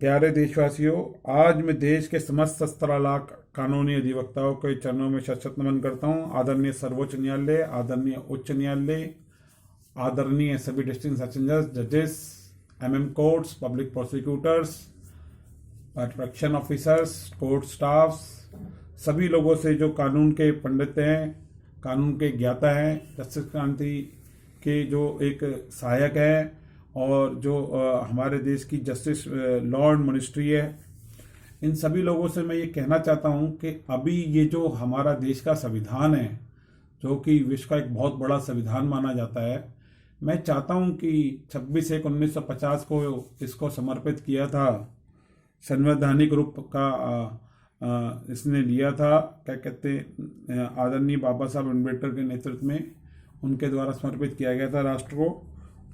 प्यारे देशवासियों, आज मैं देश के समस्त 17 लाख कानूनी अधिवक्ताओं के चरणों में शत शत नमन करता हूँ। आदरणीय सर्वोच्च न्यायालय, आदरणीय उच्च न्यायालय, आदरणीय सभी डिस्ट्रिक्ट सेशन जजेस, MM courts, public prosecutors, protection officers, court staffs, सभी लोगों से जो कानून के पंडित हैं, कानून के ज्ञाता हैं, जस्टिस क्रांति के जो एक सहायक हैं और जो हमारे देश की जस्टिस लॉ एंड मिनिस्ट्री है, इन सभी लोगों से मैं ये कहना चाहता हूँ कि अभी ये जो हमारा देश का संविधान है, जो कि विश्व का एक बहुत बड़ा संविधान माना जाता है, मैं चाहता हूँ कि 26/1/1950 को इसको समर्पित किया था, संवैधानिक रूप का इसने लिया था, क्या कहते हैं, आदरणीय बाबा साहब अम्बेडकर के नेतृत्व में उनके द्वारा समर्पित किया गया था राष्ट्र को।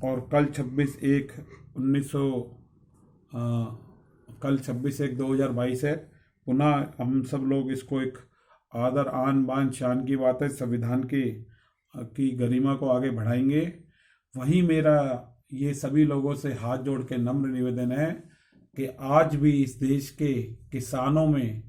और कल 26/1/2022 है। पुनः हम सब लोग इसको एक आदर, आन बान शान की बात है, संविधान की गरिमा को आगे बढ़ाएंगे। वहीं मेरा ये सभी लोगों से हाथ जोड़ के नम्र निवेदन है कि आज भी इस देश के किसानों में,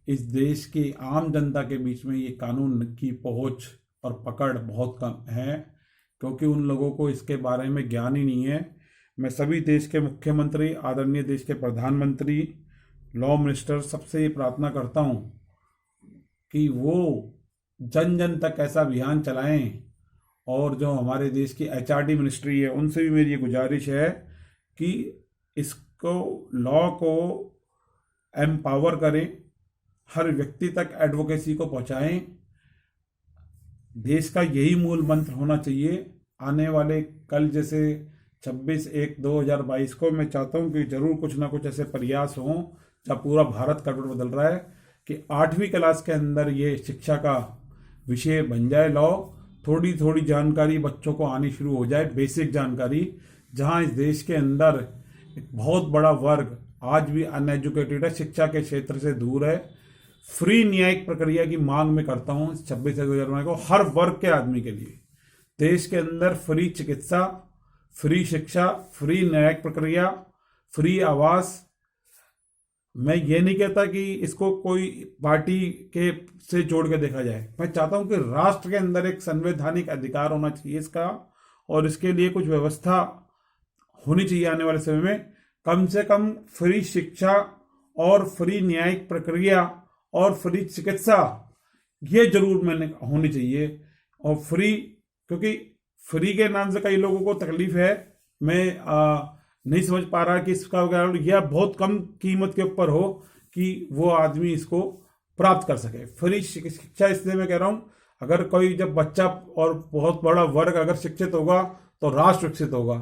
इस देश की आम जनता के बीच में ये कानून की पहुंच और पकड़ बहुत कम है, क्योंकि उन लोगों को इसके बारे में ज्ञान ही नहीं है। मैं सभी देश के मुख्यमंत्री, आदरणीय देश के प्रधानमंत्री, लॉ मिनिस्टर, सबसे ये प्रार्थना करता हूँ कि वो जन जन तक ऐसा अभियान चलाएं। और जो हमारे देश की एचआरडी मिनिस्ट्री है, उनसे भी मेरी ये गुजारिश है कि इसको, लॉ को एम्पावर करें, हर व्यक्ति तक एडवोकेसी को पहुंचाएं। देश का यही मूल मंत्र होना चाहिए। आने वाले कल जैसे 26/1/2022 को मैं चाहता हूं कि जरूर कुछ ना कुछ ऐसे प्रयास हों, जब पूरा भारत करवट बदल रहा है, कि 8वीं क्लास के अंदर ये शिक्षा का विषय बन जाए लॉ। थोड़ी थोड़ी जानकारी बच्चों को आनी शुरू हो जाए, बेसिक जानकारी, जहां इस देश के अंदर एक बहुत बड़ा वर्ग आज भी अनएजुकेटेड है, शिक्षा के क्षेत्र से दूर है। फ्री न्यायिक प्रक्रिया की मांग मैं करता हूं 26/1/2022 को, हर वर्ग के आदमी के लिए। देश के अंदर फ्री चिकित्सा, फ्री शिक्षा, फ्री न्यायिक प्रक्रिया, फ्री आवास। मैं ये नहीं कहता कि इसको कोई पार्टी के से जोड़ के देखा जाए। मैं चाहता हूं कि राष्ट्र के अंदर एक संवैधानिक अधिकार होना चाहिए इसका, और इसके लिए कुछ व्यवस्था होनी चाहिए आने वाले समय में। कम से कम फ्री शिक्षा और फ्री न्यायिक प्रक्रिया और फ्री चिकित्सा, ये जरूर मैंने होनी चाहिए। और फ्री, क्योंकि फ्री के नाम से कई लोगों को तकलीफ है। मैं नहीं समझ पा रहा कि इसका यह बहुत कम कीमत के ऊपर हो कि वो आदमी इसको प्राप्त कर सके। फ्री शिक्षा इसलिए मैं कह रहा हूँ, अगर कोई, जब बच्चा और बहुत बड़ा वर्ग अगर शिक्षित होगा तो राष्ट्र विकसित होगा।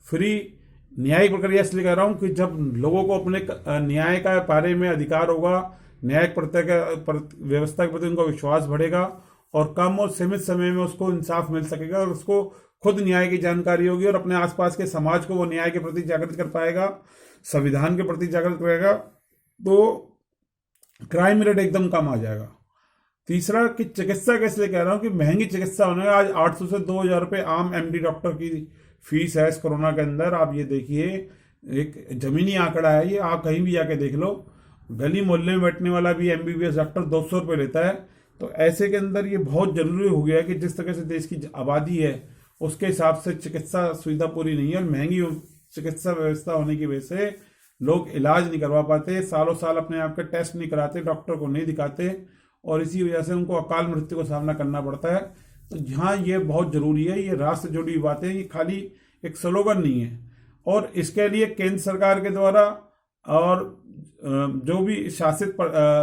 फ्री न्यायिक प्रक्रिया इसलिए कह रहा हूँ कि जब लोगों को अपने न्याय का बारे में अधिकार होगा, न्यायिक व्यवस्था के प्रति उनका विश्वास बढ़ेगा, और कम और सीमित समय में उसको इंसाफ मिल सकेगा, और उसको खुद न्याय की जानकारी होगी, और अपने आसपास के समाज को वो न्याय के प्रति जागृत कर पाएगा, संविधान के प्रति जागृत करेगा, तो क्राइम रेट एकदम कम आ जाएगा। तीसरा कि चिकित्सा का इसलिए कह रहा हूं कि महंगी चिकित्सा होने का, आज 800 से 2000 रुपये आम एमडी डॉक्टर की फीस है इस कोरोना के अंदर। आप ये देखिए, एक जमीनी आंकड़ा है ये, आप कहीं भी जाके देख लो, गली मोहल्ले में बैठने वाला भी एमबीबीएस डॉक्टर 200 रुपये लेता है। तो ऐसे के अंदर ये बहुत जरूरी हो गया है कि जिस तरह से देश की आबादी है उसके हिसाब से चिकित्सा सुविधा पूरी नहीं है, और महंगी चिकित्सा व्यवस्था होने की वजह से लोग इलाज नहीं करवा पाते, सालों साल अपने आप के टेस्ट नहीं कराते, डॉक्टर को नहीं दिखाते, और इसी वजह से उनको अकाल मृत्यु का सामना करना पड़ता है। तो यहाँ ये बहुत जरूरी है, ये राष्ट्र से जुड़ी बातें, ये खाली एक स्लोगन नहीं है। और इसके लिए केंद्र सरकार के द्वारा, और जो भी शासित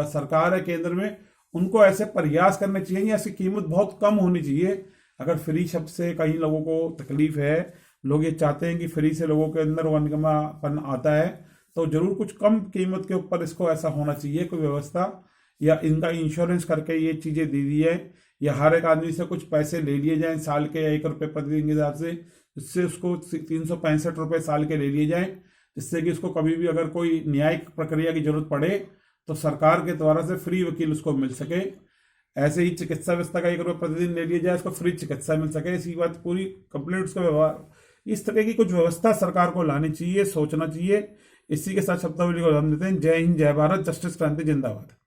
सरकार है केंद्र में, उनको ऐसे प्रयास करने चाहिए, ऐसी कीमत बहुत कम होनी चाहिए। अगर फ्री शब्द से कई लोगों को तकलीफ है, लोग ये चाहते हैं कि फ्री से लोगों के अंदर वनगमापन आता है, तो जरूर कुछ कम कीमत के ऊपर इसको ऐसा होना चाहिए कोई व्यवस्था, या इनका इंश्योरेंस करके ये चीजें दे दी है, या हर एक आदमी से कुछ पैसे ले लिए जाएं साल के 1 रुपये प्रतिदिन के हिसाब से, जिससे उसको 365 रुपये साल के ले लिए जाएं, जिससे कि उसको कभी भी अगर कोई न्यायिक प्रक्रिया की जरूरत पड़े तो सरकार के द्वारा से फ्री वकील उसको मिल सके। ऐसे ही चिकित्सा व्यवस्था का 1 रुपये प्रतिदिन ले लिया जाए, उसको फ्री चिकित्सा मिल सके, इसी बात पूरी कंप्लीट उसका व्यवहार, इस तरह की कुछ व्यवस्था सरकार को लानी चाहिए, सोचना चाहिए। इसी के साथ शब्दावली को नाम देते हैं। जय हिंद, जय भारत, जस्टिस क्रांति जिंदाबाद।